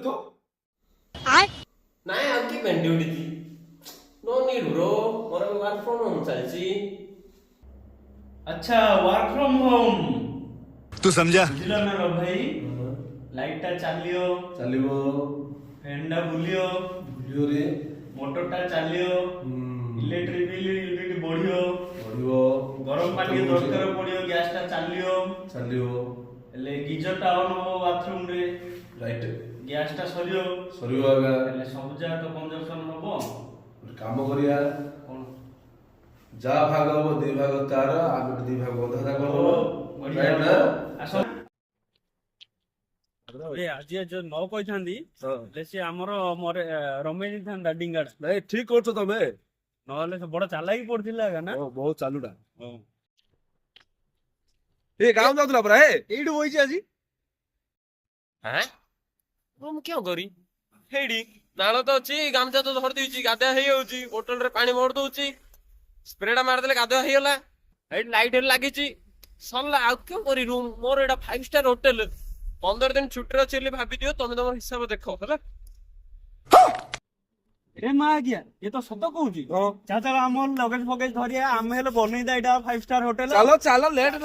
तो ନାଇଁ ଆଉ କି ପାଇଁ ଡ୍ୟୁଟି ଥି no need bro more work from home चलची अच्छा वर्क फ्रॉम होम तू समझा बुझिल ना रो भाई लाइट टा चालियो चलिबो फैन टा बुलियो बुलियो रे मोटर टा चालियो इलेक्ट्रिक बिल यूनिट बढ़ियो बढ़िबो गरम पानी दरकार पड़ियो गैस टा चालियो चलिबो ले गीजर टा ऑन हो बाथरूम रे राइट गैस टा सरियो सरिबो आगा ले सब जा तो कंजप्शन हबो ଗୋଟେ କାମ କରିବା कोन ଯା ଭାଗ ହବ ଦି ଭାଗ ତାର ଆଉ ଗୋଟେ ଦି ଭାଗ ଅଧା କରିଦବ बढ़िया ରାଇଟ୍ ନା आसो ए आज जो न कहथांदी ले से हमरो मोरे रमेश थांदा डिंगाड ନାଇଁ ଠିକ କରୁଛ ତମେ नहले से बड़ चालाकी पड़थिला ना ବହୁତ ଚାଲୁଟା ହଁ ଏ ଗାଁ ଯାଉଥିଲା ପରା ଏ ଏଇଠୁ ବଇଛି ଆଜି हैं रूम क्यों करी हेडी नाଳ ତ ଅଛି ଗାମଛା ତ ଧରି ଦେଇଛି ଗାଧୁଆ ହେଇଯାଉଛି ବୋଟଲରେ ପାଣି ମୋଡ ଦଉଛି ସ୍ପ୍ରେଟା ମାରିଦେଲେ ଗାଧୁଆ ହେଇଗଲା ଏଇଠି ଲାଇଟ୍ ଲାଗିଛି ସରିଲା ଆଉ କଣ କରି ରୁମ୍ ମୋର ଏଇଟା 5 ଷ୍ଟାର ହୋଟେଲ 15 ଦିନ ଛୁଟିରେ ଅଛି ବୋଲି ଭାବିଦିଅ ତମେ ତମର ହିସାବ ଦେଖ ହେଲା ଏ ମା ଆଜ୍ଞା ଏ ତ ସତ କହୁଛି ଚାଲ ଚାଲ ଆମ ଲଗେଜ ଫଗେଜ ଧରିଆ ଆମେ ହେଲେ ବନେଇଦା ଏଇଟା 5 ଷ୍ଟାର ହୋଟେଲ ଚାଲ ଚାଲ ଲେଟ୍